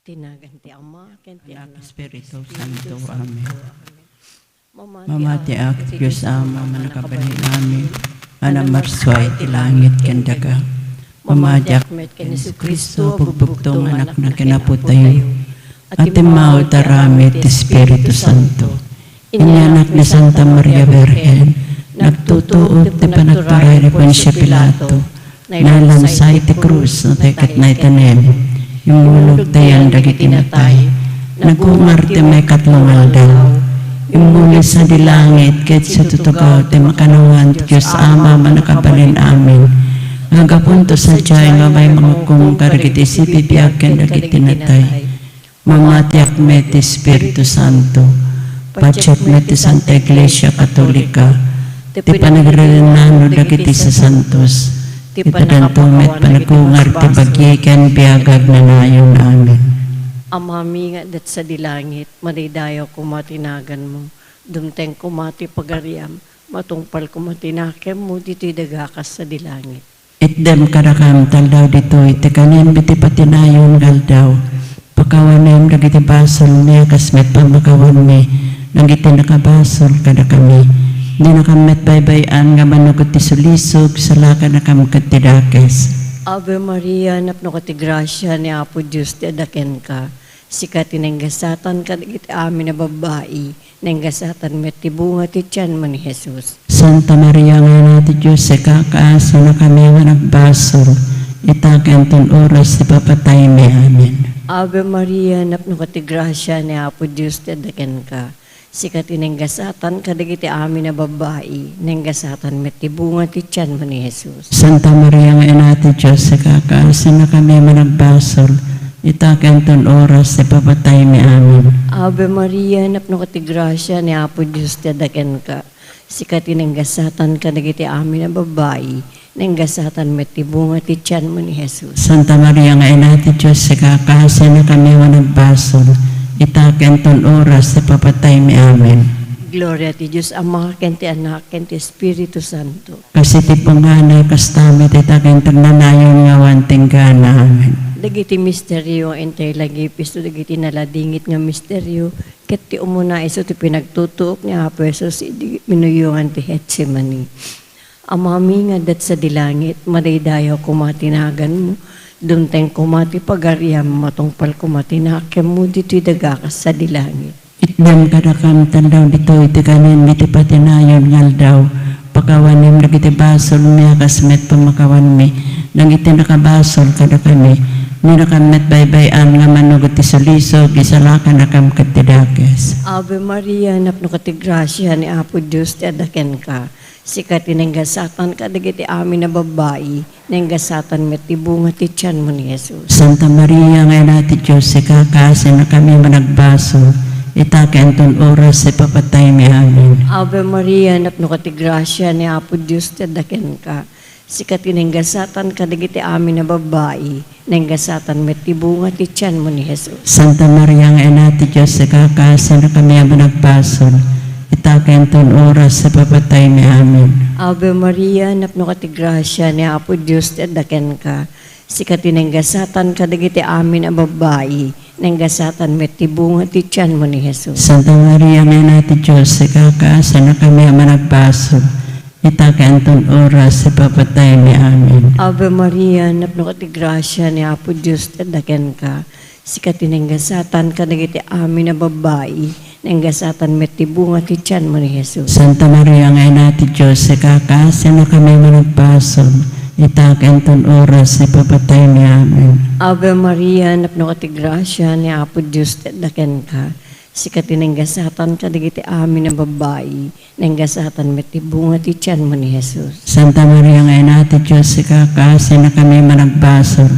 Tinagan ti Ama, ken ti Anak, Anak, Espiritu Santo. Amen. Mamati Mamati ak Diyos Ama, manakabalin namin, anamarsway ti langit kendaga. Mamati ak met ken Kristo, bugbugtong anak na kinaputayo, at imao tarami ti Espiritu Santo. Inyanak ni Santa Maria Virgen, nagtutuot ti panagturay ni Poncio Pilato, nalansay ti krus na tekat na itanem, yung mulog tayan dagiti natay, nagumar ti may katlong aldaw, yung muli sa dilangit, ket sa tutugaw ti makanawan ti Diyos Ama manakabalin amin, agapunto sa diyay nga may mga kungkar giti si bibiyagken dagiti natay, mamatiak met ti Espiritu Santo, pacek met ti Santa Iglesia Katolika, ti panagrenano dagiti sa santos, ti padantumet panagungar ti bagyikan biyagag na nayon amin. Amami nga dat sa dilangit, madidayo kumatinagan mo, dumteng kumati pagariam, matungpal kumatinakem mo, dito'y dagakas sa dilangit. Itdem karakam taldaw dito, iti kanin biti patinayon galdaw, pakawanem dagiti basol niya kasmet pamakawan mi, nagiti nakabasol kada kami. Di nakamet baybayan nga manugot ti sulisog, salaka nakamukat ti dakes. Ave Maria, napno ka ti grasya ni Apo Diyos ti adaken ka. Sikat tinenggasatan ka dagiti amin na babae, nenggasatan met ti bunga ti tiyan mo ni Jesus. Santa Maria nga nati Diyos, kakaasa na kami nga nagbasol, itaken ton oras ti papatay mi amin. Ave Maria, napno ka ti grasya ni Apo Diyos ti adaken ka. Sikat inenggasatan kadagiti amin na babae, nenggasatan met ti bunga ti tiyan mo ni Jesus. Santa Maria nga inati Diyos, kakaasa na kami managbasol, itaken ton oras ti papatay mi amin. Ave Maria, napno ka ti grasya ni Apo Diyos ti adaken ka. Sikat inenggasatan kadagiti amin na babae, nenggasatan met ti bunga ti tiyan mo ni Jesus. Santa Maria nga inati Diyos, kakaasa na kami managbasol, itaken ton oras ti papatay mi amin. Gloria ti Diyos Ama, ken ti Anak, ken ti Espiritu Santo. Kasi ti panganay kastamit itaken tagnanayon nga wanting gana amin. Dagiti misteryo entay lagi pisto dagiti naladingit nga misteryo ket ti umuna iso ti pinagtutuok ni Apo Jesus minuyungan ti Getsemani. Amami nga dat sa dilangit, madaydayaw kumatinagan mo, dumteng kumati pagariam, matungpal kumatinakem mo, dito'y dagakas sa dilangit. Itdem kadakam tandaw dito, iti kanin, iti patinayon ngaldaw, pakawanim nagiti basol miya kasmet pamakawan mi, nang iti nakabasol kada kami, nirakamet baybayan nga manugot ti sulisog, isalakan nakam katidakes. Ave Maria, napno ka ti grasya ni Apo Diyos ti adaken ka. Sikat tinenggasatan ka dagiti amin na babae, nenggasatan met ti bunga ti tiyan mo ni Jesus. Santa Maria nga nati Diyos, kakaasa na kami managbasol, itaken ton oras ti papatay mi amin. Ave Maria, napno ka ti grasya ni Apo Diyos ti adaken ka. Sikat tinenggasatan ka dagiti amin na babae, nenggasatan met ti bunga ti tiyan mo ni Jesus. Santa Maria nga nati Diyos, kakaasa na kami managbasol, itaken ton oras sa papatay mi amin. Ave Maria, napno ka ti grasya ni Apo Diyos ti adaken ka. Sikat tinenggasatan ka dagiti amin a babae, nenggasatan met ti bunga ti tiyan mo ni Jesus. Santa Maria nga nati Diyos, kakaasa na kami managbasol, itaken ton oras sa papatay mi amin. Ave Maria, napno ka ti grasya ni Apo Diyos ti adaken ka. Sikat tinenggasatan ka dagiti amin na babae, nenggasatan met ti bunga ti tiyan mo ni Jesus. Santa Maria nga nati Diyos, kakaasa na kami managbasol, itaken ton oras sa papatay mi amin. Ave Maria, napno ka ti grasya ni Apo Diyos ti adaken ka. Sikat tinenggasatan ka dagiti amin na babae, nenggasatan met ti bunga ti tiyan mo ni Jesus. Santa Maria nga nati Diyos, kakaasa na kami managbasol,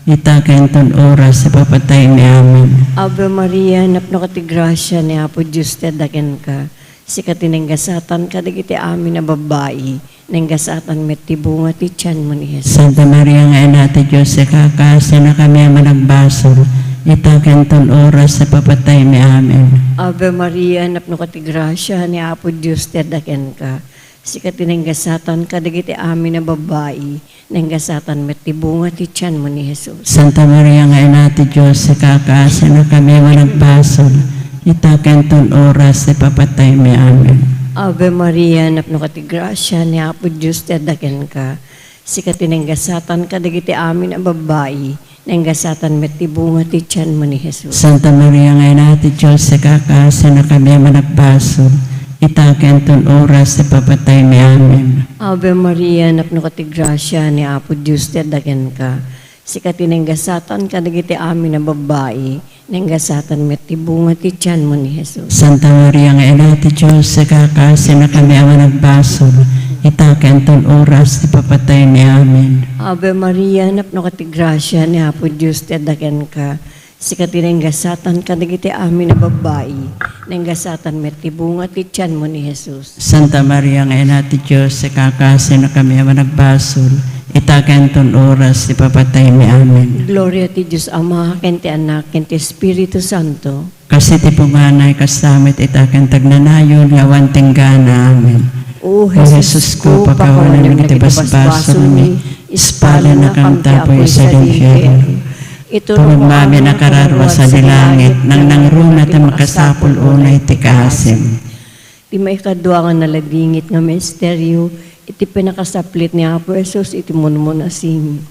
itaken ton oras sa papatay mi amin. Ave Maria, napno ka ti grasya ni Apo Diyos ti adaken ka. Sikat tinenggasatan ka dagiti amin na babae, nenggasatan met ti bunga ti tiyan mo ni Jesus. Santa Maria nga nati Diyos, kakaasa na kami managbasol, itaken ton oras sa papatay mi amin. Ave Maria, napno ka ti grasya ni Apo Diyos ti adaken ka. sikat tinenggasatan kadagiti amin na babae, nenggasatan met tibunga ti tiyan mo ni Jesus. Santa Maria nga ina ti Diyos, ikakaasa na kami managbasol, itaken ton oras ti papatay mi amin. Ave Maria, napno ka ti grasya ni Apo Diyos ti adaken ka, sikat tinenggasatan kadagiti amin na babae, nenggasatan met tibunga ti tiyan mo ni Jesus. Santa Maria nga ina ti Diyos, ikakaasa na kami managbasol, itaken ton oras ti papatay mi amin. Ave Maria, napno ka ti grasya ni Apo Diyos ti adaken ka, sikat tinenggasatan kadagiti amin na babae, nenggasatan met tibunga ti tiyan mo ni Jesus. Santa Maria nga ina ti Diyos, ikakaasa na kami managbasol, itaken ton oras ti papatay mi amin. Ave Maria, napno ka ti grasya ni Apo Diyos ti adaken ka, sikat tinenggasatan kadagiti amin na babae, nenggasatan met tibunga ti tiyan mo ni Jesus. Santa Maria nga ina ti Diyos, ikakaasa na kami managbasol, itaken ton oras ti papatay mi amin. Gloria ti Diyos Ama, ken ti Anak, ken ti Espiritu Santo. Kasi ti punganay kasamit itaken tagnanayon yawan tinggana amin. O Jesus ko, pagkawalan ng tibasbaso ni, ispala na kam tapoy sa infierno. Tulong mami na kararwa sa dilangit, nang nangruna ti makasapul unay ti kaasim. Ti may kaduangan na ladingit nga misteryo, iti pinakasaplit ni Apo Jesus, iti munmunasim.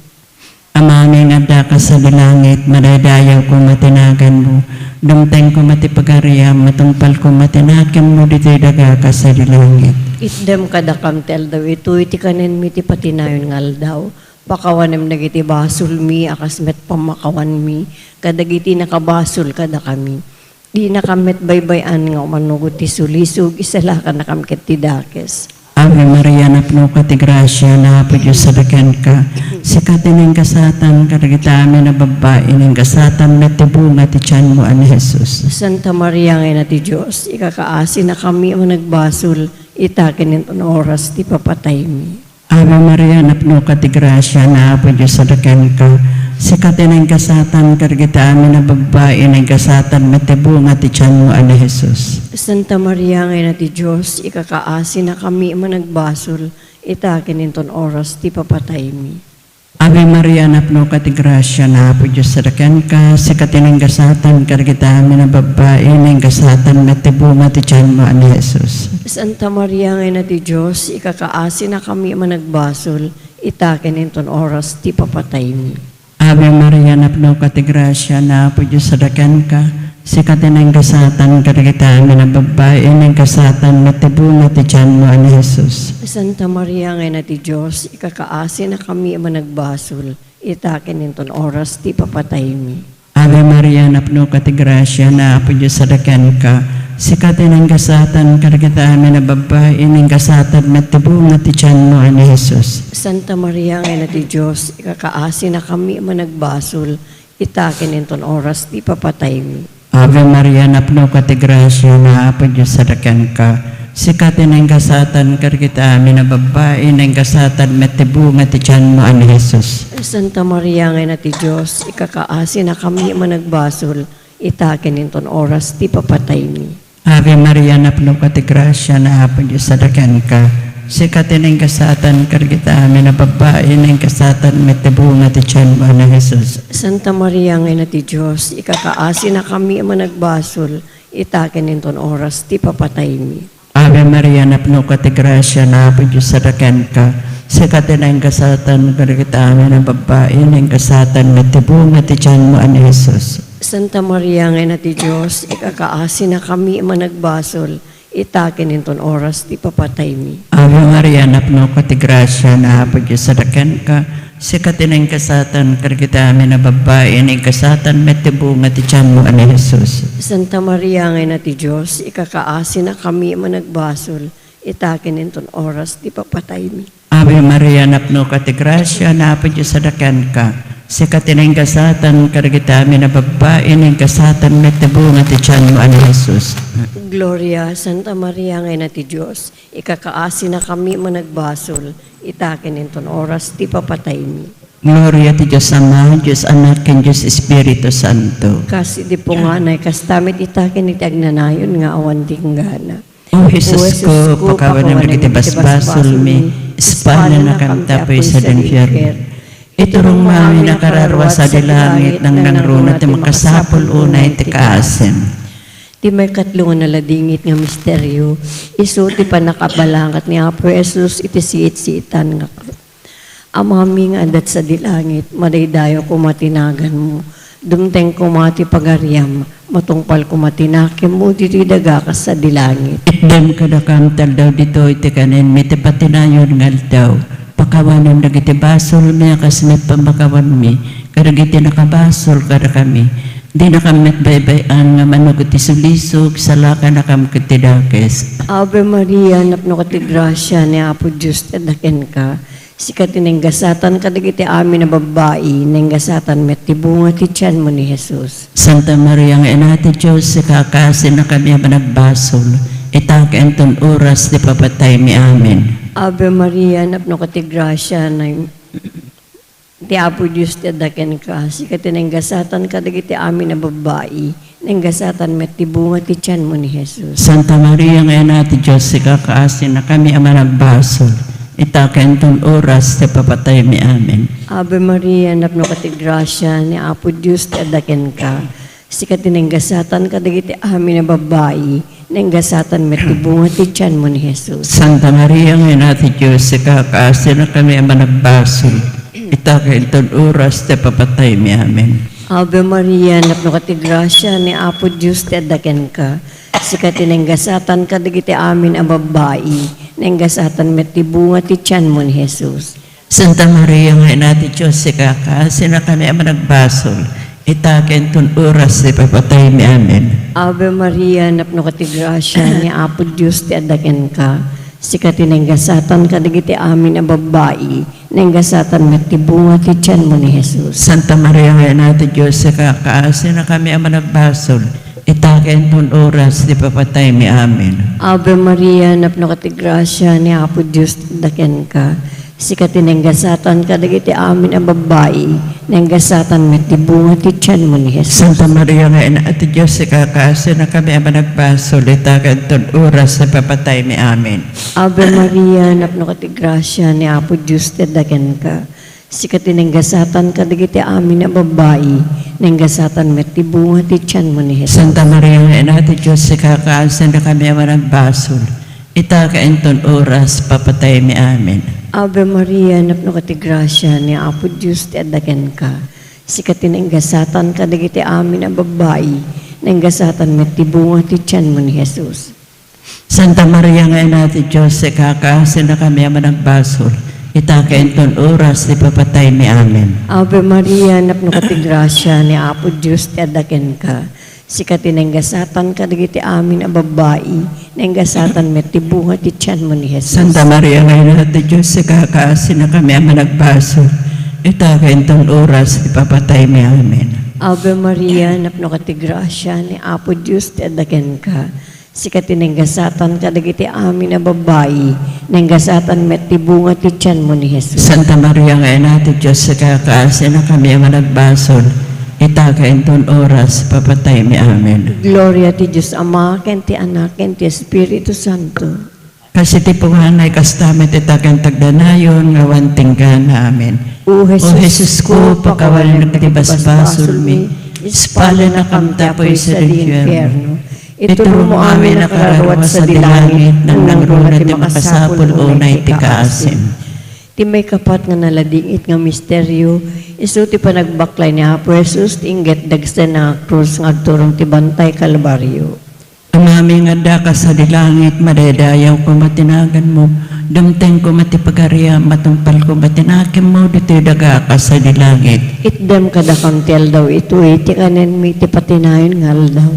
Amami nga daka sa dilangit, madadayaw ko matinagan mo, dumteng ko matipagariam, matungpal ko matinagan mo, dito'y daga ka sa dilangit. Itdem kadakam tel daw, ito iti kanin mi ti patinayon ngal daw. Pakawanem nagiti basol mi, akas met pamakawan mi, kadagiti nakabasol kada kami. Di nakamet baybayan nga manugod ti sulisog, isala ka nakamket ti dakes. Ave Maria, napno ka ti grasya, na po Diyos sa daken ka, sikatin ng kasatan, karagita amin na babae, ng kasatan na tibunga ti tiyan mo an Jesus. Santa Maria ngayon na ti Diyos, ikakaasi na kami ang nagbasol, itakin ng oras ti papatay mi. Ave Maria, napno ka ti grasya, na po Diyos sa daken ka, sikatin ng kasatan, karagita amin na babae, ng kasatan na tibunga ti tiyan mo an Jesus. Santa Maria ngayon na ti Diyos, ikakaasi na kami ang nagbasol, itakin ng oras ti papatay mi. Ave Maria, napno ka ti grasya, na po Diyos sa daken ka, sikatin ng kasatan, karagita amin na babae, ng kasatan na tibunga ti tiyan mo an Jesus. Santa Maria ngayon na ti Diyos, ikakaasi na kami ang nagbasol, itakin ng oras ti papatay mi. Ave Maria, napno ka ti grasya, na po Diyos sa daken ka, sikatin ng kasatan, karagita amin na babae, ng kasatan na tibunga ti tiyan mo an Jesus. Santa Maria ngayon na ti Diyos, ikakaasi na kami ang nagbasol, itakin ng oras ti papatay mi. Ave Maria, napno ka ti grasya, na po Diyos sa daken ka, sikatin ng kasatan, karagita amin na babae, ng kasatan na tibunga ti tiyan mo an Jesus. Santa Maria ngayon na ti Diyos, ikakaasi na kami ang nagbasol, itakin ng oras ti papatay mi. Ave Maria, napno ka ti grasya, na po Diyos sa daken ka, sikatin ng kasatan, karagita amin na babae, ng kasatan na tibunga ti tiyan mo an Jesus. Santa Maria ngayon na ti Diyos, ikakaasi na kami ang nagbasol, itakin ng oras ti papatay mi. Ave Maria, napno ka ti grasya, na po Diyos sa daken ka, sikatin ng kasatan, karagita amin na babae, ng kasatan na tibunga ti tiyan mo an Jesus. Santa Maria ngayon na ti Diyos, ikakaasi na kami ang nagbasol, itakin ng oras ti papatay mi. Ave Maria, napno ka ti grasya, na po Diyos sa daken ka, sikatin ng kasatan, karagita amin na babae, ng kasatan na tibunga ti tiyan mo an Jesus. Santa Maria ngayon na ti Diyos, ikakaasi na kami ang nagbasol, itakin ng oras ti papatay mi. Ave Maria, napno ka ti grasya, na po Diyos sa daken ka, sikatin ng kasatan, karagita amin na babae, ng kasatan na tibunga ti tiyan mo an Jesus. Santa Maria ngayon na ti Diyos, ikakaasi na kami ang nagbasol, itakin ng oras ti papatay mi. Ave Maria, napno ka ti grasya, na po Diyos sa daken ka, sikatin ng kasatan, karagita amin na babae, ng kasatan na tibunga ti tiyan mo an Jesus. Gloria, Santa Maria ngayon na ti Diyos, ikakaasi na kami ang nagbasol, itakin ng oras ti papatay mi. Gloria ti Diyos Ama, Diyos Anak, ken Diyos Espiritu Santo. Kasi di po nga na kastamit itakin iti agnanayon nga awan tinggana. O Jesus ko, pakawan ng iti basbasol mi, espana na kam tapoy sa denfierno. Iturong mami nakararwa sa dilangit nang nangruna ti makasapol unay ti kaasim. Ti may katlungan na ladingit nga misteryo, iso ti panakabalangat ni Apo Jesus iti siit-siitan nga. Amami nga adat sa dilangit, madaydayo ko matinagan mo. Dumteng ko mati pagariam, matungpal ko matinakim mo, dito daga ka sa dilangit. Itdem kadakam taldaw dito iti kanin, miti patinayon ngal daw. Pakawanan dagiti basol mi, kasmet pamakawan mi, kadagiti nakabasol kada kami. Di nakamit baybayan nga manugot ti sulisog, salaka nakam kiti dakes. Ave Maria, napno ka ti grasya ni Apo Diyos, tadaken ka. Sikat tinenggasatan kadagiti amin na babae, nenggasatan met ti bunga ti tiyan mo ni Jesus. Santa Maria nga ina ti Diyos, sikakasin na kami nagbasol, itake enton oras di papatay mi amin. Ave Maria, napno ka ti grasya na ti Apo Diyos tadaken ka. Sikat tinenggasatan kadagiti amin na babae, nenggasatan met ti bunga ti tiyan mo ni Jesus. Santa Maria nga ina ti Diyos, sikakasin na kami nagbasol, itake enton oras di papatay mi amin. Ave Maria, napno ka ti grasya ni Apo Diyos tadaken ka. Sikat tinenggasatan kadagiti amin na babae, nenggasatan met ti bunga ti tiyan mo ni Jesus. Santa Maria nga ina ti Diyos, sikakasin na kami nagbasol, itake enton oras di papatay mi amin. Ave Maria, napno ka ti grasya ni Apo Diyos tadaken ka. Sikat tinenggasatan kadagiti amin a babae, nenggasatan met ti bunga ti tiyan mo ni Jesus. Santa Maria nga ina ti Diyos, sikakasin na kami nagbasol, itake enton oras di papatay mi amin. Ave Maria, napno ka ti grasya ni Apo Diyos tadaken ka. Sikat tinenggasatan kadagiti amin a babae, nenggasatan met ti bunga ti tiyan mo ni Jesus. Santa Maria nga ina ti Diyos, sikakasin na kami nagbasol, itake enton oras di papatay mi amin. Ave Maria, napno ka ti grasya ni Apo Diyos tadaken ka. Sikat tinenggasatan kadagiti amin a babae, nenggasatan met ti bunga ti tiyan mo ni Jesus. Santa Maria nga ina ti Diyos, sikakasin na kami nagbasol, itake enton oras di papatay mi amin. Ave Maria, napno ka ti grasya ni Apo Diyos tadaken ka. Sikat tinenggasatan kadagiti amin a babae, nenggasatan met ti bunga ti tiyan mo ni Jesus. Santa Maria nga ina ti Diyos, sikakasin na kami nagbasol, itake enton oras papatay mi amin. Ave Maria, napno ka ti grasya ni Apo Diyos tadaken ka. Sikat tinenggasatan kadagiti amin a babae, nenggasatan met ti bunga ti tiyan mo ni Jesus. Santa Maria nga ina ti Diyos, sikakasin na kami nagbasol, itake enton oras di papatay mi amin. Ave Maria, napno ka ti grasya ni Apo Diyos tadaken ka. Sikat tinenggasatan kadagiti amin a babae, nenggasatan met ti bunga ti tiyan mo ni Jesus. Santa Maria nga ina ti Diyos, sikakasin na kami nagbasol, itake enton oras di papatay mi amin. Ave Maria, napno ka ti grasya ni Apo Diyos tadaken ka. Sikat tinenggasatan kadagiti amin a babae, nenggasatan met ti bunga ti tiyan mo ni Jesus. Santa Maria nga ina ti Diyos, sikakasin na kami nagbasol, itake enton oras papatay mi amin. Gloria ti Diyos Ama, ken ti Anak, ken ti Espiritu Santo. Kasi ti punganay kastamit itakan tagdanayon nga wanting ka na amin. O O Jesus ko, pakawalan ti basbasol mi, ispala na kam tapoy sa infierno. Ituro mo amin nakarawat sa dilangit, nang nangruna ti makasapol unay ti kaasim. Ti may kapat nga naladingit nga misteryo, isu ti panagbaklay ni Apo Jesus, ti inggit dagsa na krus nga agturong ti bantay Kalbaryo. Amami nga daka sa dilangit, madaydayaw ko matinagan mo, dumteng ko matipagaria, matungpal ko matinakim mo, dito'y daga ka sa dilangit. Itdam kada kamtel daw ito, ti kanen mi ti patinayon ngal daw.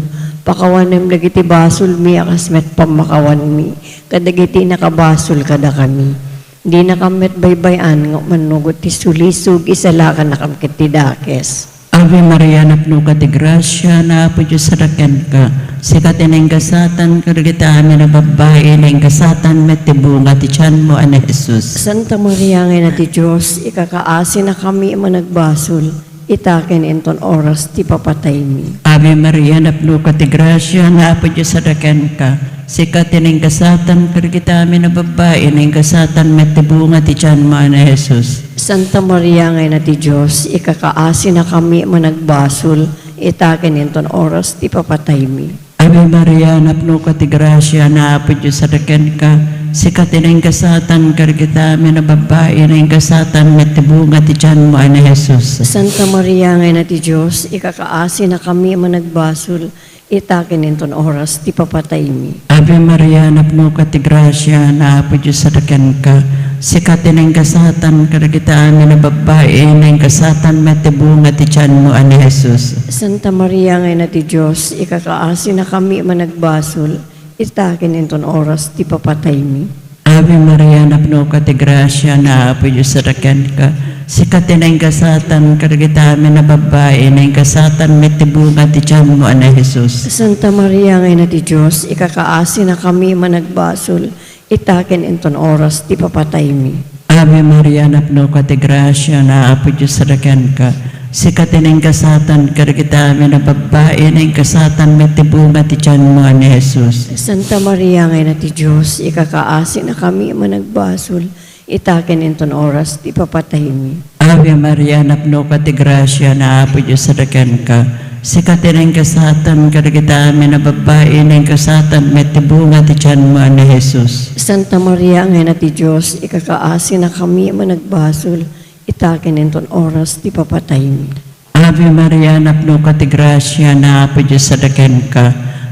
Pakawanem dagiti basol mi, akasmet pamakawan mi, kadagiti nakabasol kada kami. Di na kamet baybayan, nga manugot ti sulisog, isalakan na kamkit ti dakes. Ave Maria, napno ka ti grasya, na Apo Diyos saraken ka. Sikat inenggasatan, karagita amin na babae, inenggasatan, met ti bunga ti tiyan mo, ana Jesus. Santa Maria ngayon na ti Diyos, ikakaasi na kami managbasol, itaken enton oras ti papatay mi. Ave Maria, napno ka ti grasya, na Apo Diyos saraken ka. sikat ining kasatan kargita amin na babae, ining kasatan metibunga ti tiyan mo na Jesus. Santa Maria ngay na ti Diyos, ikakaasi na kami managbasol, itakin inton oras ti papatay mi. Ave Maria, napno ka ti grasya, na apo Diyos sa daken ka, sikat ining kasatan kargita amin na babae, ining kasatan metibunga ti tiyan mo na Jesus. Santa Maria ngay na ti Diyos, ikakaasi na kami managbasol, itakin inton oras ti papatay mi. Ave Maria, napno ka ti grasya, na apo Diyos sa daken ka, sikat ining kasatan kargita amin na babae, ining kasatan metibunga ti tiyan mo na Jesus. Santa Maria ngay na ti Diyos, ikakaasi na kami managbasol, itakin inton oras ti papatay mi. Ave Maria, napno ka ti grasya, na apo Diyos sa daken ka, sikat ining kasatan kargita amin na babae, ining kasatan metibunga ti tiyan mo na Jesus. Santa Maria ngay na ti Diyos, ikakaasi na kami managbasol, itakin inton oras ti papatay mi. Ave Maria, napno ka ti grasya, na apo Diyos sa daken ka, sikat ining kasatan kargita amin na babae, ining kasatan metibunga ti tiyan mo na Jesus. Santa Maria ngay na ti Diyos, ikakaasi na kami managbasol, itakin inton oras ti papatay mi. Ave Maria, napno ka ti grasya, na apo Diyos sa daken ka, sikat ining kasatan kargita amin na babae, ining kasatan metibunga ti tiyan mo na Jesus. Santa Maria ngay na ti Diyos, ikakaasi na kami managbasol, itakin inton oras ti papatay mi. Ave Maria, napno ka ti grasya, na apo Diyos sa daken ka,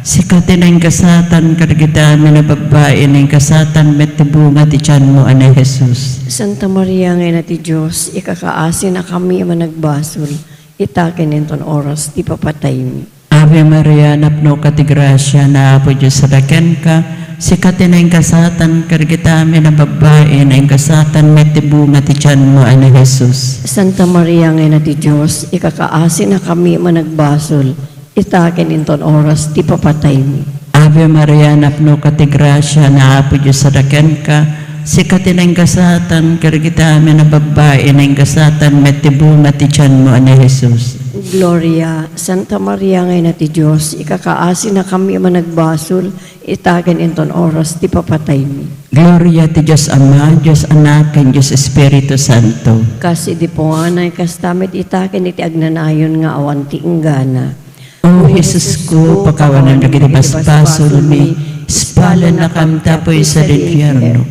sikat ining kasatan kargita amin na babae, ining kasatan metibunga ti tiyan mo na Jesus. Santa Maria ngay na ti Diyos, ikakaasi na kami managbasol, itakin inton oras ti papatay mi. Ave Maria, napno ka ti grasya, na apo Diyos sa daken ka, sikat ining kasatan kargita amin na babae, ining kasatan metibunga ti tiyan mo na Jesus. Santa Maria ngay na ti Diyos, ikakaasi na kami managbasol, itakin inton oras ti papatay mi. Ave Maria, napno ka ti grasya, na apo Diyos sa daken ka, sikat ining kasatan kargita amin na babae, ining kasatan metibunga ti tiyan mo na Jesus. Gloria, Santa Maria ngay na ti Diyos, ikakaasi na kami managbasol, itakin inton oras ti papatay mi. Gloria ti Diyos Ama, Diyos Anak, ken Diyos Espiritu Santo. Kasi di po nga na kastamit itakin iti agnanayon nga awan ti inggana. O Jesus ko, pakawanan na ginibasbasol mi, espala na kamtapoy sa infierno.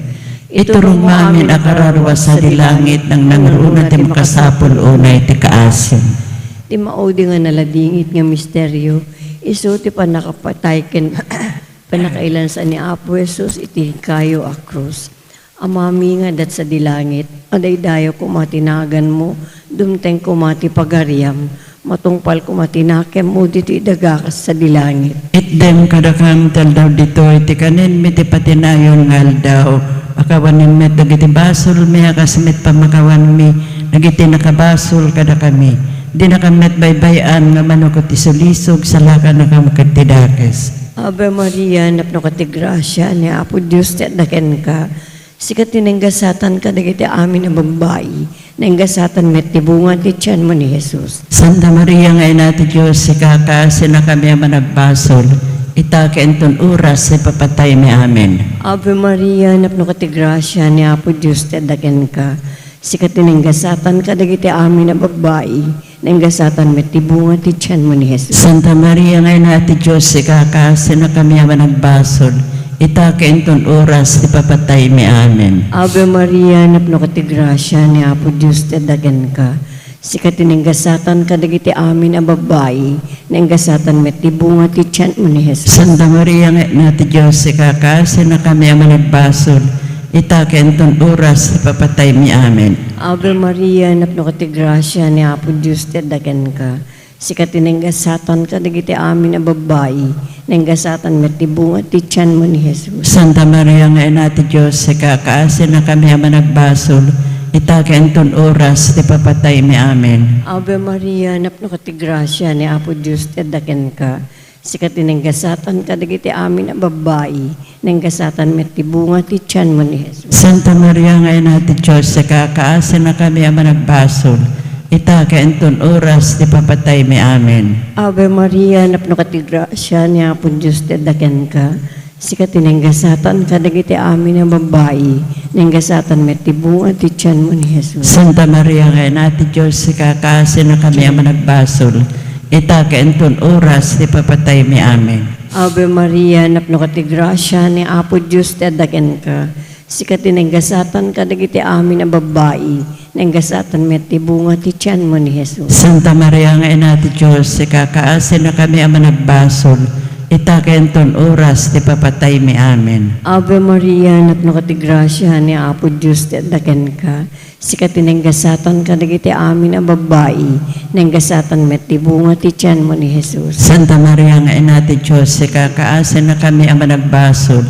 Iturong mamin akararwa sa dilangit ng nangruna ti makasapol unay ti kaasim. Ti maudi nga naladingit nga misteryo, iso ti panakapatay ken panakailan sa ni Apo Jesus iti kayo a krus. Amami nga dat sa dilangit, aday dayo kumatinagan mo, dumteng kumati pagariam, matungpal kumatinakem mo dito idagakas sa dilangit. Itdem kadakam taldaw dito iti kanin miti patinayon ngal daw. Akawanin met dagiti basol mi akasmet pamakawan mi nagiti nakabasol kada kami. Di nakamet baybayan nga manukot isulisog sa laka nakamakatidakes. Ave Maria, napno ka ti grasya ni Apo Diyos ti daken ka. Sikat tinenggasatan ka dagiti amin na babae. Nenggasatan met ti bunga ti tiyan mo ni Jesus. Santa Maria nga ina ti Diyos, sikakasin na kami ang managbasol. Ita kainton oras sa papatay mi amin. Ave Maria, napno ka ti grasya ni Apo Diyos ti daken ka. Sikat tinenggasatan ka dagiti amin na babae. Nenggasatan met ti bunga ti tiyan mo ni Jesus. Santa Maria nga ina ti Diyos, sikakasin na kami ang managbasol. Ita kainton oras ti papatay mi amin. Ave Maria, napno ka ti grasya ni Apo Diyos ti daken ka. Sikat tinenggasatan ka dagiti amin a babae, nenggasatan met ti bunga ti tiyan mo ni Jesus. Santa Maria nga ina ti Diyos, sikakasin na kami ang managbasol. Ita kainton oras ti papatay mi amin. Ave Maria, napno ka ti grasya ni Apo Diyos ti daken ka. Sikat tinenggasatan ka dagiti amin a babae, nenggasatan met ti bunga ti tiyan mo ni Jesus. Santa Maria nga ina ti Diyos, sikakasin na kami ang managbasol. Ita kainton oras ti papatay mi amin. Ave Maria, napno ka ti grasya ni Apo Diyos ti daken ka. Sikat tinenggasatan ka dagiti amin a babae, nenggasatan met ti bunga ti tiyan mo ni Jesus. Santa Maria nga ina ti Diyos, sikakasin na kami ang managbasol. Ita kainton oras ti papatay mi amin. Ave Maria, napno ka ti grasya ni Apo Diyos ti daken ka. sikat tinenggasatan kadagiti amin na babae, nenggasatan met tibunga ti tiyan mo ni Jesus. Santa Maria, kay nati Diyos, si kakaasin na kami ang managbasol. Ita kainton oras, di papatay mi amin. Ave Maria, napno ka ti grasya ni Apo Diyos ti adaken ka. Sikat tinenggasatan kadagiti amin na babae, nenggasatan met tibunga ti tiyan mo ni Jesus. Santa Maria, nga nati Diyos, si kakaasin na kami ang managbasol. Ita kainton oras, di papatay mi amin. Ave Maria, napno ka ti grasya ni Apo Diyos ti adaken ka. Sikat tinenggasatan kadagiti amin na babae, nenggasatan met tibunga ti tiyan mo ni Jesus. Santa Maria, nga nati Diyos, si kakaasin na kami ang managbasol.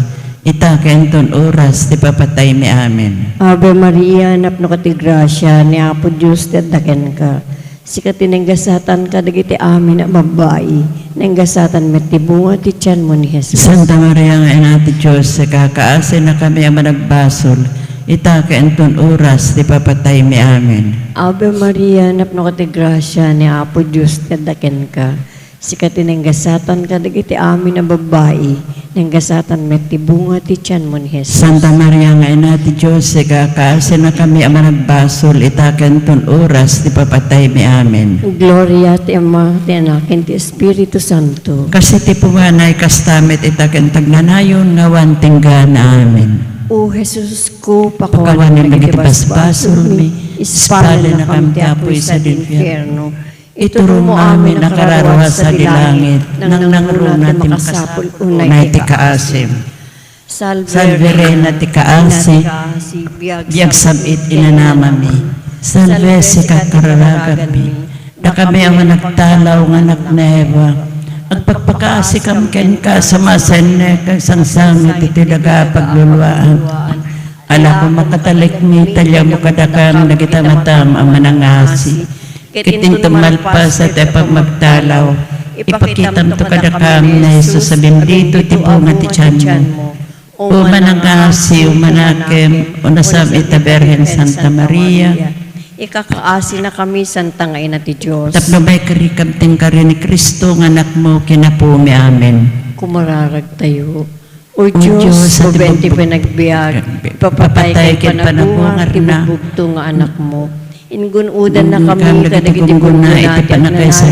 Ita kainton oras, di papatay mi amin. Ave Maria, napno ka ti grasya ni Apo Diyos ti adaken ka. Sikat tinenggasatan kadagiti amin na babae, nenggasatan met tibunga ti tiyan mo ni Jesus. Santa Maria, nga nati Diyos, si kakaasin na kami ang managbasol. Ita kainton oras, di papatay mi amin. Ave Maria, napno ka ti grasya ni Apo Diyos ti adaken ka. Sikat tinenggasatan kadagiti amin na babae, nenggasatan met tibunga ti tiyan mo ni Jesus. Santa Maria, nga nati Diyos, si kakaasin na kami ang managbasol. Ita kainton oras, di papatay mi amin. Gloria ti Ama, ti Anak, ken ti Espiritu Santo. Kasi ti pumanay kastamit ita tagnanayon nga wantinggan amin. O Jesus ko, Pakawanin pakawanin mo iti iti basbasol mi, ispala na kami ti apoy sa infierno. Ituro mo amin ang kararuha sa dilangit, nang nangruna ti makasapul unay ti kaasim. Salve Reina ti kaasi, biyag sabit inanamami. Salve si kakararagat mi, da kami ang nagtalaw nga nagneva. Agpagpakaasi kam ken ka sa masenne kag sangsangit iti daga pagluluaan. Ala ko makatalik mi talya mo kadakam nagitamatam ang manangasi. Kitin tumalpas at epag magtalaw. Ipakitam to kadakam na Jesus sa bendito ti bunga ti tiyan mo. O manangasi, o manakem, o nasam ita Berhen Santa Maria. Ikakaasi na kami, Santa Ngayon ti Diyos. Tapno may karikam tingkari ni Kristo, ng anak mo, kinapumi amin. Kumararag tayo. O Diyos, Diyos, sa bubenti tibug- pinagbiag, papatay kay panabunga, tibubugto nga anak mo. Ingunudan na kami, kadagiti guna, iti panakay sa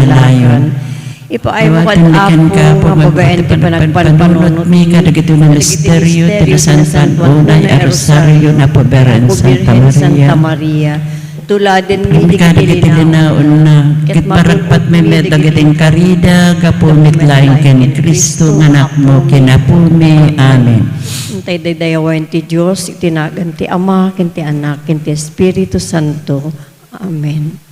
lakan. Ipaay mo kad ako, nga babaen ti panagpanpanunot mi kadagito na misteryo, tinasantan unay a rosaryo na poberan Santa Maria. Tuladin mi Hindi ka dagiti linaon na, kit maragpat may medagating karida, kapumit laing ken ni Kristo, nganak mo, kinapumi. Amen. Antay daydayawan ti Diyos, itinagan ti Ama, ken ti Anak, ken ti Espiritu Santo. Amen.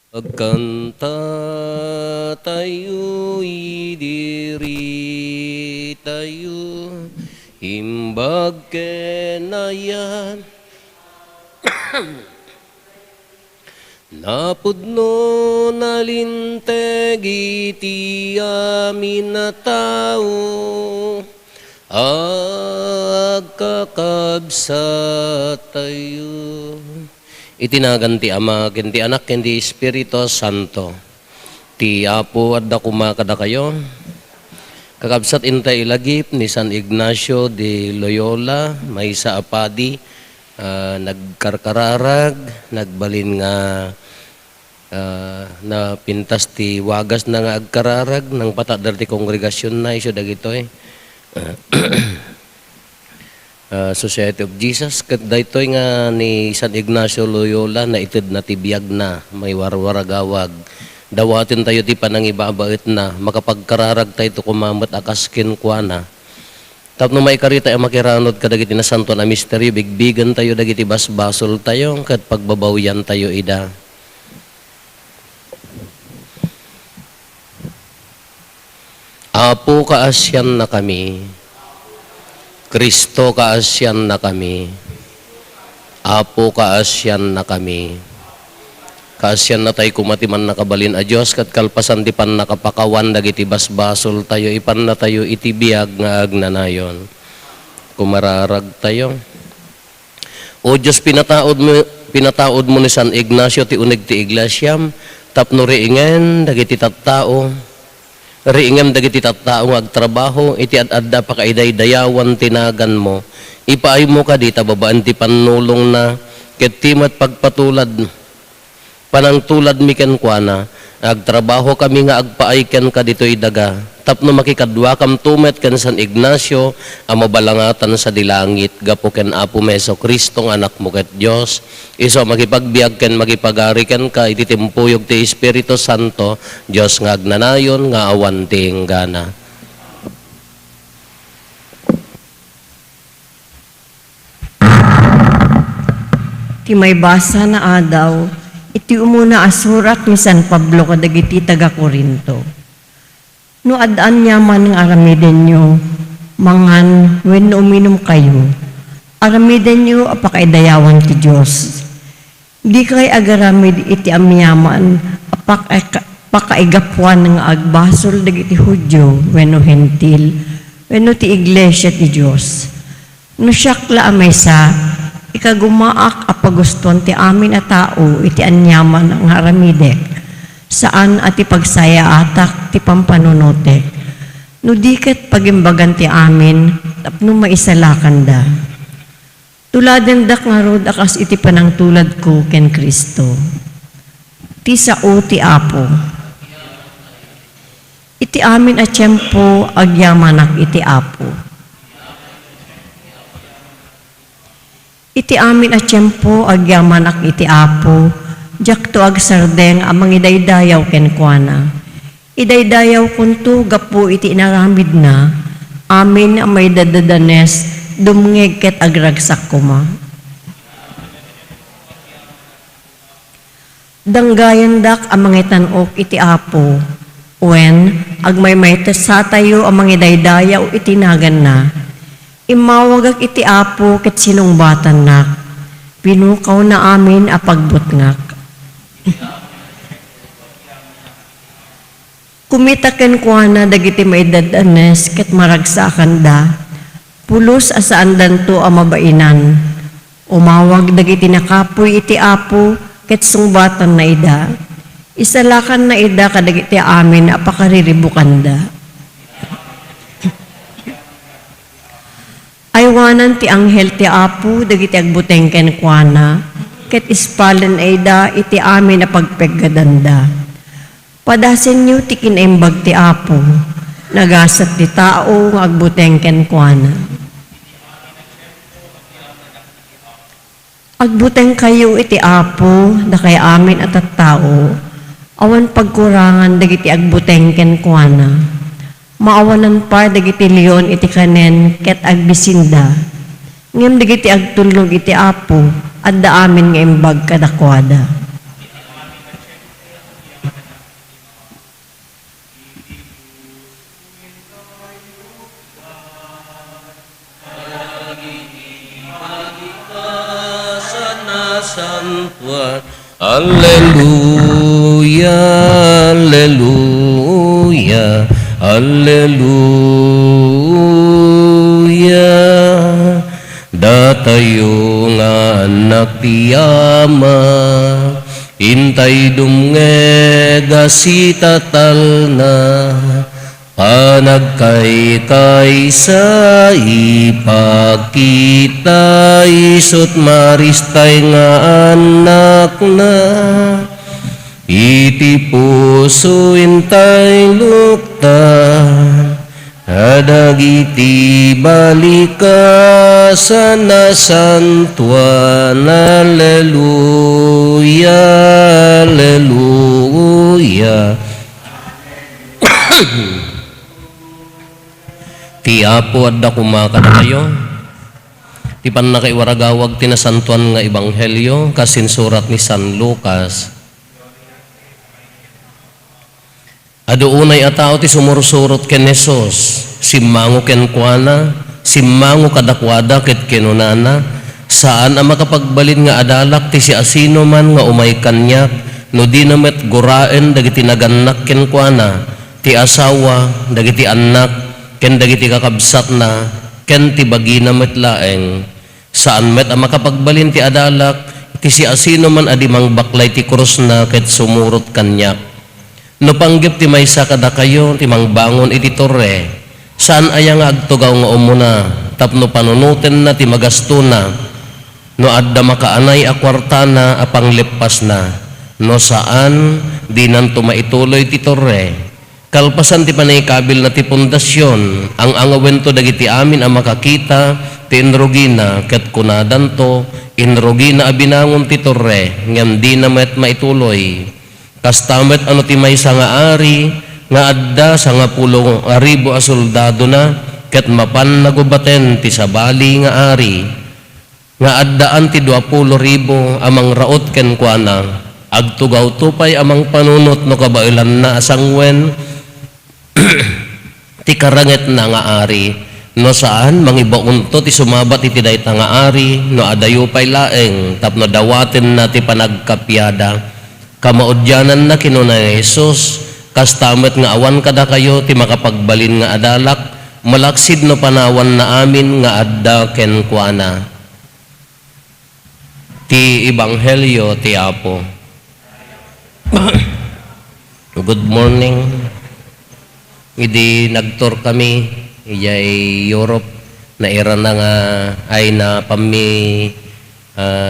Agkanta tayo'y diri tayo, himbag kenayan. Napudno nalinteg iti amin na tao, agkakabsat tayo. Itinagan ti Ama, ken ti Anak, ken ti Espiritu Santo. Ti Apo adda kumakada kayo. Kakabsat intay ilagip ni San Ignacio de Loyola, may sa apadi, nagkarkararag, nagbalin nga na pintas ti wagas na nga agkararag, ng patadar ti kongregasyon na iso dagitoy. Society of Jesus, kat daytoy nga ni San Ignacio Loyola na ited na tibiyag na, may warwaragawag. Dawatin tayo ti panangibabait na, makapagkararag tayo to kumamat akaskin kwa na. Tapno may karita ay makiranod kadagiti na santo na misteryo, bigbigan tayo dagiti basbasol tayo, kat pagbabawyan tayo ida. Apo kaasyan na kami, Kristo kaasyan na kami, Apo kaasyan na kami. Kaasyan na tayo kumatiman nakabalin a Diyos, kat kalpasan di pan nakapakawan dagiti basbasol tayo, ipan na tayo itibiyag nga agnanayon. Kumararag tayo. O Diyos, pinataod mo ni San Ignacio ti unig ti iglesyam, tapno riingen dagiti tattao, riingem dagiti tattao nga agtrabaho, iti adda pa kaidaydayawan tinagan mo, ipaay mo ka di tababaan ti panulong na, ket timat pagpatulad, panang tulad mi ken kuana, agtrabaho kami nga agpaayken ka dito'y daga, tapno makikadwa kam tumet ken San Ignacio, amabalangatan sa dilangit, gapo ken Apo Meso Kristo nga anak mo ket Diyos, iso makipagbiag ken makipagari ken ka, iti timpuyog ti Espiritu Santo, Diyos nga agnanayon nga awan ti enggana. Ti may basa na adaw, iti umuna asurat ni San Pablo kadagiti taga Corinto. No adaan niya man ng aramiden nyo, mangan when uminom kayo, aramiden nyo apakaidayawan ti Diyos. Di kay agaramid iti amyaman, apakaigapuan ng agbasol dagiti Hudyo, wenno hentil, wenno ti iglesia ti Diyos. No siyakla amay sa, ikagumaak apaguston ti amin a tao iti anyaman ang haramidek, saan at ipagsaya atak ti pampanunotek. No diket pagimbagan ti amin, tapno maisalakan da. Tuladen dak nga rod akas iti panang tulad ko ken Kristo. Ti sao ti Apo. Iti amin a tiyempo agyamanak iti Apo. Iti amin a tiyempo agyamanak iti Apo, jakto agsardeng amang idaydayaw ken kuana. Idaydayaw kunto gapo iti inaramid na, amin amay dadadanes, dumngeg ket agragsak kuma. Danggayan dak amang itanok iti Apo, wen agmay sa tayo amang idaydayaw iti nagan na, imawagak iti Apo ket sinungbatan nak, pinukaw na amin apagbutngak. Kumitaken kuana dagiti maidadanes ket maragsakan da, pulos asaan danto amabainan, umawag dagiti nakapoy iti Apo ket sungbatan na ida, isalakan na ida kadagiti amin apakariribukan da. Aywanan ti anghel ti Apo dagiti agbuteng ken kuana, ket ispalen ida iti amin a pagpeggadanda. Padasen niyo ti kinaimbag ti Apo, nagasat ti tao nga agbuteng ken kuana. Agbuteng kayo iti Apo, da kay amin at tao, awan pagkurangan dagiti agbuteng ken kuana. Maawanan pa dagiti leon iti kanen ket agbisinda. Ngem dagiti agtulnog iti Apo, adda amin nga imbag kadakwada. nasantuan. Alleluia, alleluia, alleluia. Datayo nga anak ti Ama, intay dumngega si tatal na, panagkay sa ipagkita, isot maristay nga anak na, iti puso intay luktan, adagiti balika sa nasantuan. Alleluia, alleluia. Ti Apo adda kumakada kayo. Ti pan nakaiwaragawag tinasantuan nga ebanghelyo kasin surat ni San Lucas. Ado unay atao ti sumursurot ken Jesus, simmango ken kuana, simmango kadakwada ket kenunana, saan ang makapagbalin nga adalak ti si asino man nga umay kanyak, no di namet guraen dagiti naganak ken kuana, ti asawa, dagiti anak, ken dagiti kakabsat na, ken ti bagina met laeng, saan met ang makapagbalin ti adalak, ti si asino man adimang baklay ti krus na ket sumurot kanyak. No panggip ti maysa kada kayo, ti mangbangon iti torre, saan aya nga agtugaw nga umuna, tapno panunutin na ti magasto na, no adda makaanay a kwartana a panglipas na, no saan di nanto maituloy ti torre, kalpasan ti panaykabil na ti pundasyon, ang angawento dagiti amin ang makakita, ti inrogina, ket kunadan to, inrogina abinangon ti torre, ngam di na met maituloy. Kastamet ano ti maysa nga ari nga adda sa nga 10,000 a soldado na ket mapan nagubaten ti sabali nga ari nga addaan ti 20,000 amang raot ken kuana agtugaw tupay amang panunot no kabailan na asangwen ti karanget na nga ari no saan mangibaunto ti sumabat iti dayta nga ari no adayo pay laeng tapno dawaten na ti panagkapyada. Kamaudyanan na kinuna ni Jesus, kastamet nga awan kada kayo, ti makapagbalin nga adalak, malaksid no panawan na amin nga adda ken kuana. Ti Ebanghelyo ti Apo. Good morning. Idi nagtour kami, ijay Europe, na ira na nga ay na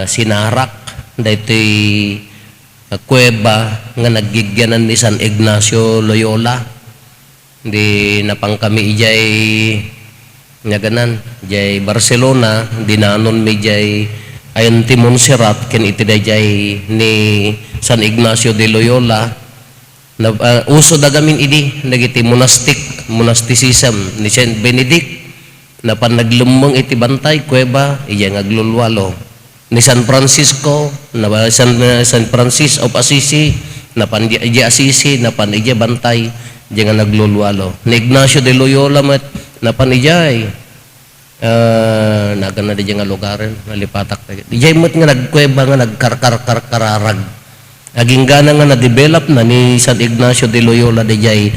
sinarak, dahito kuweba nga naggigyanan ni San Ignacio Loyola. Di napang kami ijay nga ganan, ijay Barcelona, dinanon mi ijay ayon ti Montserrat ken iti dayjay ni San Ignacio de Loyola. Na, uso dagamin idi dagiti monasticism ni Saint Benedict na panaglumong iti bantay kuweba ijay ngaglulwalo. Ni San Francisco, na San Francis of Assisi, na pan ija Assisi, na pan ija bantay, ija nga naglulwalo. Ni Ignacio de Loyola, na pan ijay, nagan na ija nga lugaran, nalipatak. Ijay mo't nga nagkuweba nga nagkarkararag. Aging gana nga na-develop na ni San Ignacio de Loyola, ijay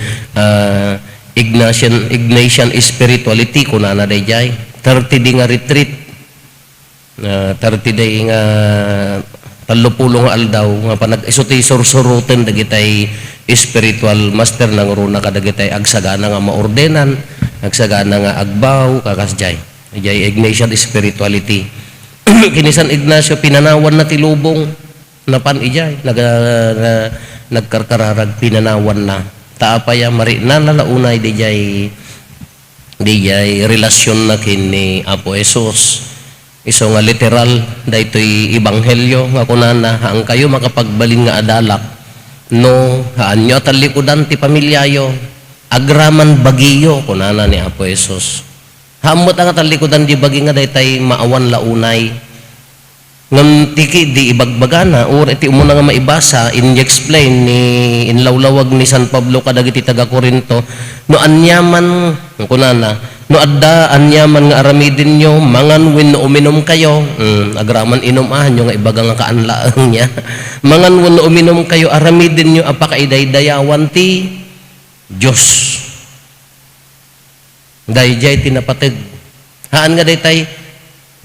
Ignatian spirituality, kunana ijay, 30 di nga retreat. 30 day nga 30 nga aldaw nga panag isuti sursurutin dagitay spiritual master nang runa kadagitay agsagana nga maordenan agsagana nga agbaw kakasjay ijay Ignatian spirituality. Kini San Ignacio pinanawan na tilubong napan ijay nagkarkararag pinanawan na taapaya mari nalaunay dijay relasyon na kini Apo Jesus. Iso nga literal daytoy ebanghelyo nga kunana ang kayo makapagbalin nga adalak no haanyo talikudan ti pamilyayo agraman bagiyo kunana ni Apo Jesus. Hamot ang talikudan di bagi nga daytay maawan launay ngam tiki di ibagbagana or iti umuna nga maibasa in-explain ni inlawlawag ni San Pablo kadagiti taga Corinto no anyaman kunana no adda anyaman nga aramidin nyo mangan wenno uminom kayo agraman inumahan nyo nga ibaga nga kaanlaang niya mangan wenno uminom kayo aramidin nyo apakaidaydayawan ti Diyos dayjay tinapatid haan nga daytay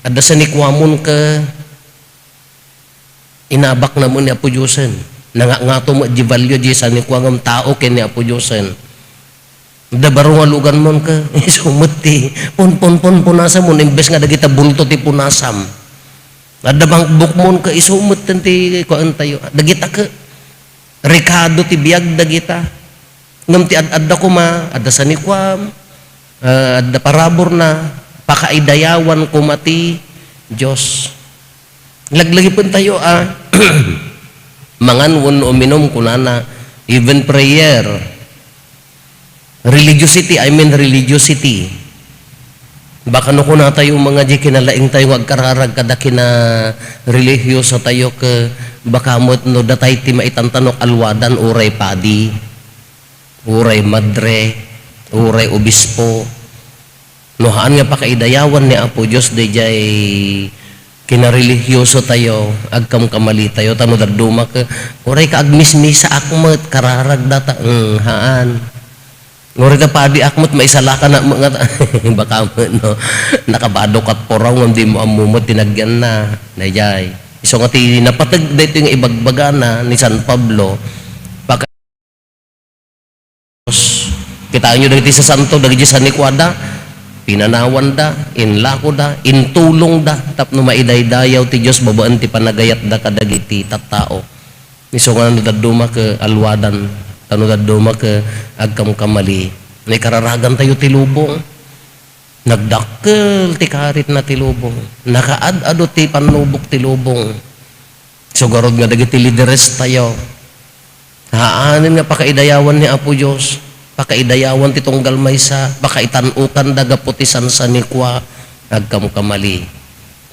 adda sa nikwamon ka inabak na mo ni Apo Diyosen. Nga mo di value di sa ni kuwangam tao ken ni Apo Diyosen. Da baro nga lugan mo ka sumuti pun punasa mo imbes nga dagita bulto ti punasam. Adda bang bukmon ka isumut ti kuan tayo. Dagita ka Ricardo ti biag dagita. Ngam ti adda ko ma adda sa ni kuwam adda parabor na pakaidayawan ko mati Diyos. Laglagi pun tayo mangan won uminom kunana even prayer religiosity baka no kuna tayo mga di kinalaing tayo agkararag kada kina religyoso tayo ke baka mo't no datay ti maitantanok alwadan uray padi uray madre uray obispo nohaan nga pakaidayawan ni Apo Diyos dayjay kinarelihiyoso tayo, agkam kamali tayo, tano daduma ka, oray ka agmismisa akmat, kararag data, haan. Oray ka padi akmat, maisala ka na mga, baka no, nakabado ka poraw, hindi mo amumot, tinagyan na, najay. So nga napatag dito yung ibagbaga na ni San Pablo, baka kita nyo dito sa santo, dagiti sa nikwada, pinanawan da, inlako da, intulong da, tapno maidaydayaw ti Diyos, babaan ti panagayat da kadagiti tattao. Iso nga daduma ka alwadan, tano daduma ka agkam kamali. May kararagan tayo ti lubong. Nagdakkel ti karit na ti lubong. Nakaad-ado ti panlubok ti lubong. So garod nga dagiti lideres tayo. Haanin nga pakaidayawan ni Apo Diyos. Pakaidayawan ti tunggal maysa, pakaitanukan dagaputisan sa nikwa, agkam kamali.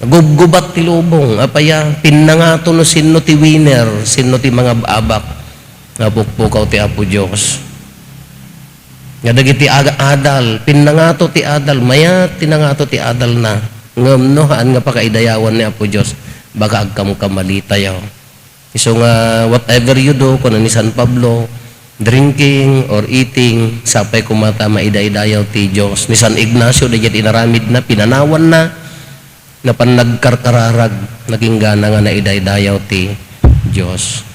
Gubgubat ti lubong, apaya, pinangato no sinno ti winner, sinno ti mga abak, napukpukaw ti Apo Diyos. Nga dagiti adal, pinangato ti adal, maya tinangato ti adal na, ngamnohaan nga pakaidayawan ni Apo Diyos, baka agkam kamali tayo. So nga, whatever you do, kuno ni San Pablo, drinking or eating sapay kumata maidaydayaw ti Diyos ni San Ignacio dayjay inaramid na pinanawan na pan nagkarkararag naging gana nga naidaydayaw ti Diyos.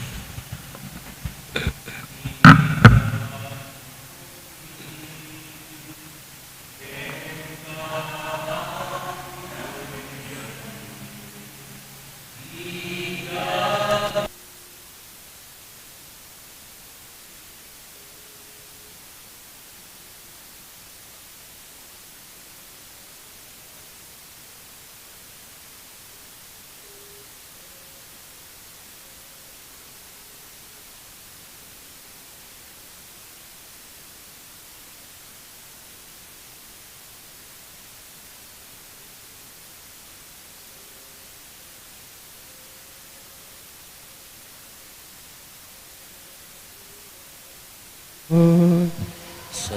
So,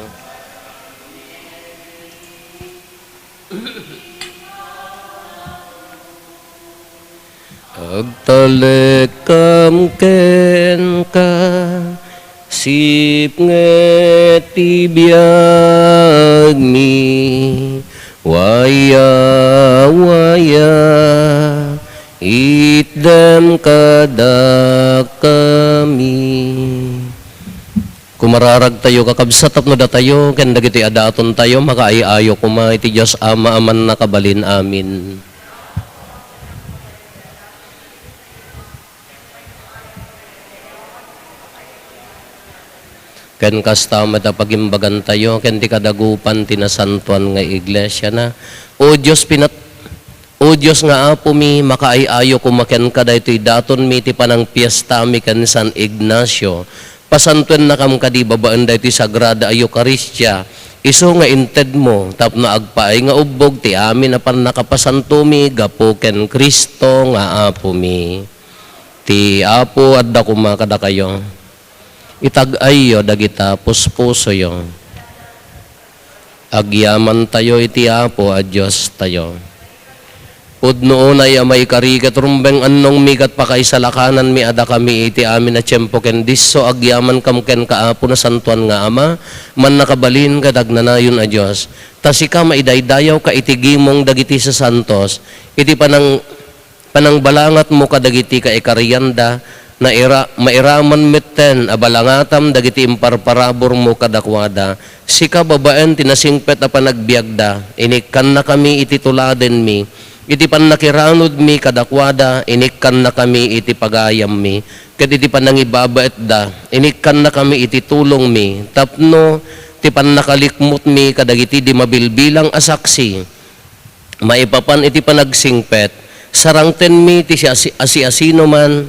agtalekam ken ka sip ngeti biag mi waya waya itdem kada kami kumararag tayo kakabsatap no datayo ken dagiti adaton tayo makaiayo kuma iti Dios Ama aman nakabalin amin. Ken kasta matapagimbagan tayo ken ti kadagupan tinasantuan nga iglesia na o Dios o Dios nga apo mi makaiayo kumaken kada iti daton mi ti panang piyesta mi ken San Ignacio pasantuen na kam kadi babaan da iti sagrada Eucharistia Iso nga inted mo, tapno agpaay nga ubog, ti amin apan nakapasantumi, gapo ken Kristo nga apo mi. Ti apo adda kumakada kayo. Itag-ayo dagita puspuso yo. Agyaman tayo iti apo a Diyos tayo. Pudnoon ay amay karikat rumbeng anong mikat pa kay salakanan mi ada kami iti amin na tiyempo ken disso agyaman kam ken kaapo na santuan nga ama man nakabalin kadag nanayon a Dios tas ika maidaydayaw ka iti gimong dagiti sa santos iti panangbalangat mo kadagiti ka ikarianda na mairaman mitten abalangatam dagiti imparparabor mo kadakwada sika babaen tinasingpet a panagbiagda inikkan na kami iti tuladen mi iti pannakiranod mi kadakwada, inikkan na kami iti pagayam mi. Kat iti panangibabaet da, inikkan na kami iti tulong mi. Tapno, iti pannakalikmut mi kadagiti di mabilbilang asaksi. Maipapan iti panagsingpet, sarangten mi ti asi-asino man,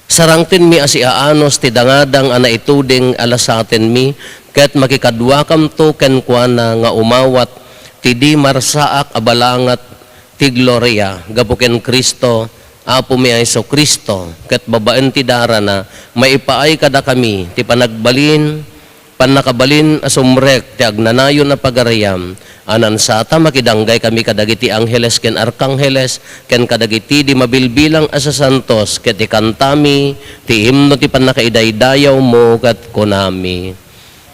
sarangten mi asi-aanos ti dangadang ana ituding alasaten mi, kat makikadwakam to kenkwana nga umawat, ti di marsaak abalangat, ti gloria, gabuken Kristo, apo mi Iso Kristo, ket babaen ti dara na, maipaay kada kami, ti panagbalin, panakabalin asumrek, ti agnanayon na pagarayam, anan sata makidanggay kami kadagiti angheles ken arkangheles, ken kadagiti di mabilbilang asasantos, ket ikantami, ti himno ti panakaidaydayaw mo, ket konami.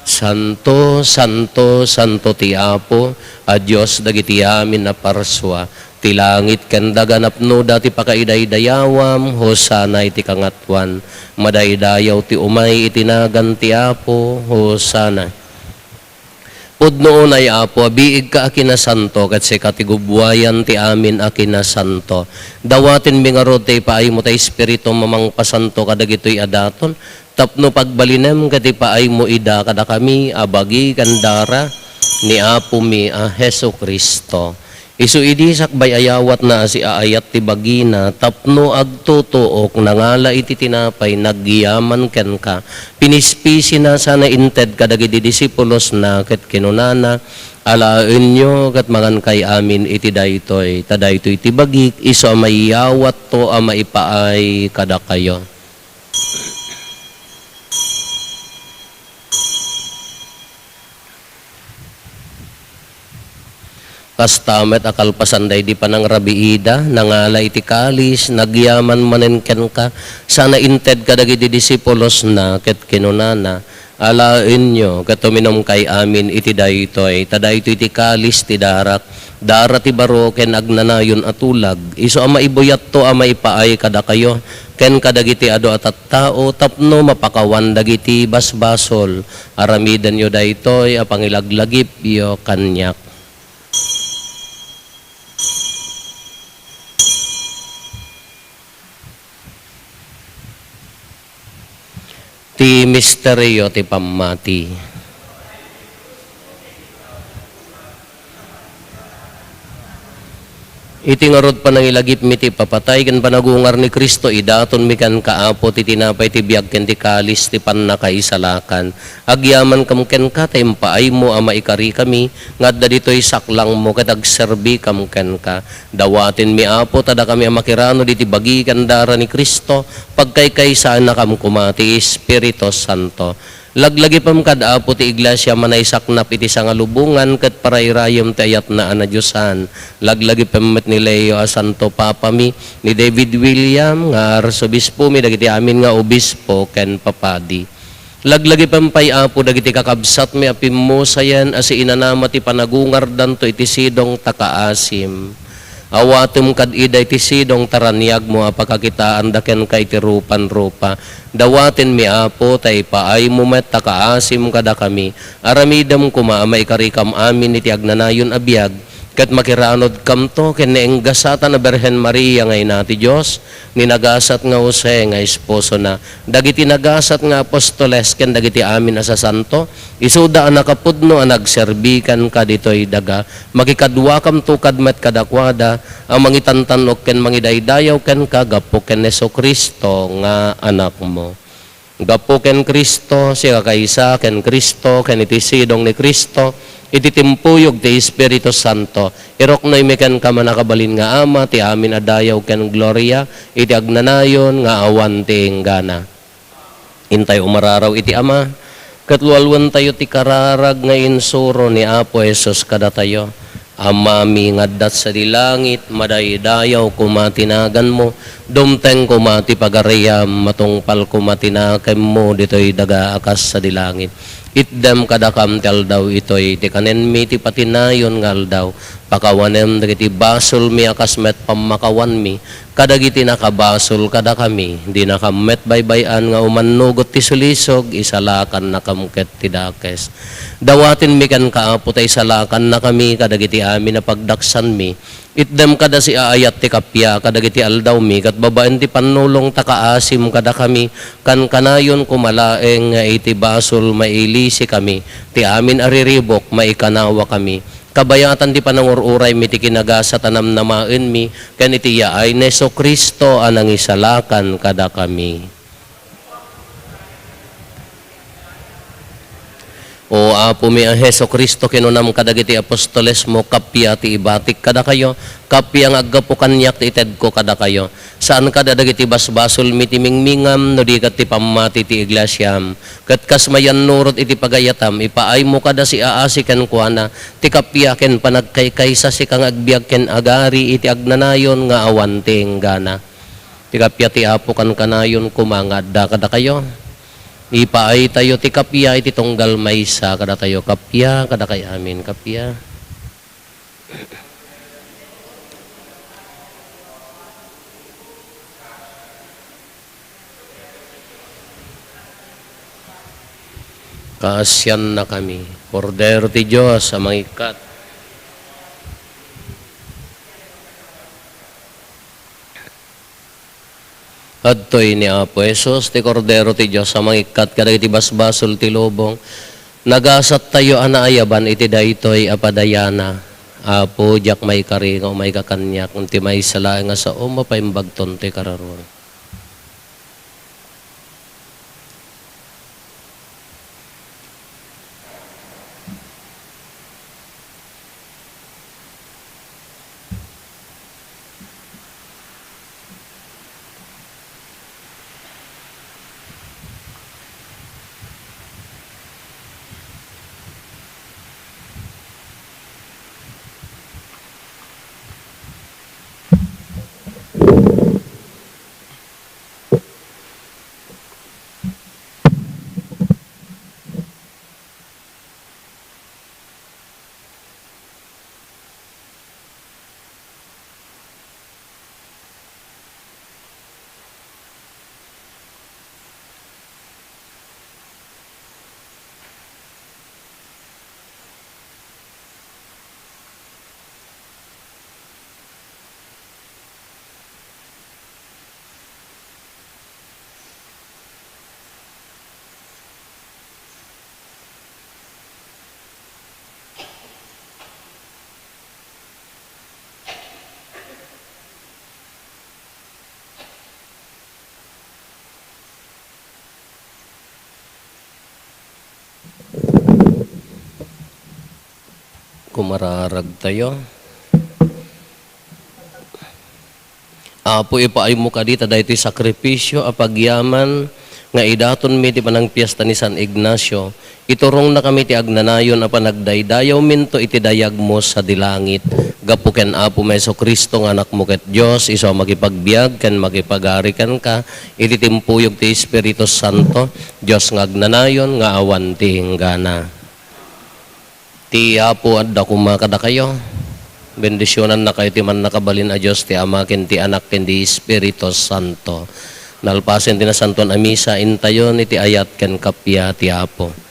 Santo, Santo, Santo ti Apo, a Diyos dagiti amin na parswa, ti langit ken daganapno dati pakaidaydayawam, hosana iti kangatwan, madaydayaw ti umay itinagan ti Apo, hosana. Pudnoon ay Apo, biig ka akinasanto, kat si katigubwayan ti amin akinasanto. Dawatin mi nga rod ti paay mo ta Espiritu mamang pasanto kadagitoy adaton, tapno pagbalinem kati paay mo ida kada kami abagi kandara ni Apo mi a Heso Kristo. Isu idi sakbay ayawat na si aayat ti bagina tapno agtutuok nangala iti tinapay naggiyaman ken ka pinispisi na sana inted kadagiti disipulos na ket kinunana alaen nyo ket mangan kay amin iti daytoy tadaytoy ti bagik isu a mayawat to a maipaay kada kayo. Kastamet akalpasanday di panang rabiida, nangala iti kalis, nagyaman manen ken ka, sana inted kadagiti disipulos na, ket kinunana, alaen nyo, katuminom kay amin iti daytoy, tadaytoy iti kalis ti darak, dara ti baro ken agnanayon atulag, iso ama ibuyat to ama ipaay kada kayo, ken kadagiti ado at tao, tapno mapakawan dagiti basbasol, aramidan nyo daytoy, apangilaglagip yo kanyak. Ti misteryo ti pamati. Iti nga rod panangilagip mi ti papatay ken panagungar ni Kristo idaton mi kan kaapo ti tinapay ti biag ken ti kalis ti pannakaisalakan. Agyaman kam ken ka tempaay mo ama ikari kami ngadda ditoy saklang mo ket agserbi kam ken ka. Dawatin mi Apo tada kami makirano diti bagi ken dara ni Kristo pagkaykaysan na kam kumati Espiritu Santo. Laglagi pam kada Apo ti iglesia manay saknap iti sangalubungan ket parayrayom ti ayat na anadyosan. Laglagi pam met ni Leo a Santo Papa mi ni David William nga arsobispo mi dagiti amin nga obispo ken papadi. Laglagi pam pay Apo dagiti kakabsat mi apimmosayan asi inanama ti panagungar danto iti sidong takaasim. Awatum kad iday ti sidong taraniag mo apakakitaan daken kay ti rupan-rupa. Dawatin mi Apo tay paay mo met takaasim kada kami. Aramidam kuma ikarikam amin iti agnanayon abiyag. Kat makiranod kam to ken neenggasatan na Berhen Maria ngay nati Dios ni nagasat nga Jose nga esposo na dagiti nagasat nga apostoles ken dagiti amin asa santo isuda ang nakapudno ang nagserbikan ka ditoy daga makikadwa kam to kadmet kadakwada ang mangitantanok ken mangidaydayaw ken kagapo ken Heso Kristo nga anak mo Gapo ken Kristo, siya kaysa ken Kristo, ken iti sidong ni Kristo, iti timpuyog ti Espiritu Santo. Irok na imikan ka manakabalin nga Ama, ti amin adayaw ken gloria, iti agnanayon nga awan ti inggana. Intay umararaw iti Ama, katlualwan tayo ti kararag nga insuro ni Apo Jesus kada tayo. Ama mi ngaddat sa dilangit, madaydayaw kumatinagan mo, dumteng kumati pagariyam, matungpal kumatinakem mo, dito'y daga akas sa dilangit. Itdem kadakam tel daw ito'y ti kanen mi ti patinayon ngal daw, pakawanem dagiti basol mi akas met pamakawan mi, kadagiti nakabasol kada kami, di nakamet baybayan nga umanugot ti sulisog, isalakan nakamket ti dakes. Dawatin mi kan kaapo tay salakan na kami, kadagiti amin na pagdaksan mi, itdem kada si aayat ti kapya, kadagiti aldaw mi, kat babaen ti panulong takaasim kada kami, kan kanayon kumalaeng nga iti basol mailisi kami, ti amin ariribok maikanawa kami. Kabayatan di panangururay mi ti kinagasa tanam namaen mi, ken iti yaay Neso Kristo anang isalakan kada kami. O Apo mi ang Heso Kristo kinunam kadagiti apostoles mo, kapya ti ibatik kada kayo, kapya ang aggapo kanyak ti ited ko kada kayo. Saan kada dagiti basbasol mi ti mingmingam, no di kat ti pamati ti iglesyam. Kat kasmayan nurot iti pagayatam, ipaay mo kada si aasi ken kuana, ti kapya ken panagkaykaysa si kang agbiag ken agari, iti agnanayon nga awan ti inggana. Ti kapya ti Apo kan kanayon kumangadda kada kayo. Ipaay tayo ti kapya iti tunggal maysa kada tayo kapya kada kay amin kapya. Kaasyan na kami. Kordero ti Diyos sa mangikat. Adtoy ni Apo Jesus, ti Kordero ti Diyos sa mangikat kadagiti basbasol ti lubong. Nagasat tayo anaayaban iti daytoy apadayana. Apo jak may karingaw may kakanyak, unti may sala nga sa mapaimbagton ti kararon. Kumararag tayo. Apo ipaay mo ka dita dahiti sakripisyo apagyaman nga idaton mi ti panang piyesta ni San Ignacio. Iturong na kami ti agnanayon a panagdaydayaw minto iti dayag mo sa dilangit. Gapu ken Apo Meso Kristo nga anak mo ket Dios iso makipagbiag ken makipagarikan ka iti timpuyog ti Espiritu Santo. Dios nga agnanayon nga awan ti hinggana. Ti Apo adda kumakada kayo. Bendisyonan na kayo ti man nakabalin a Diyos, ti Ama, ken ti Anak, ken ti Espiritu Santo. Nalpasen ti na santon a misa, intayon iti ayat ken kapya ti Apo.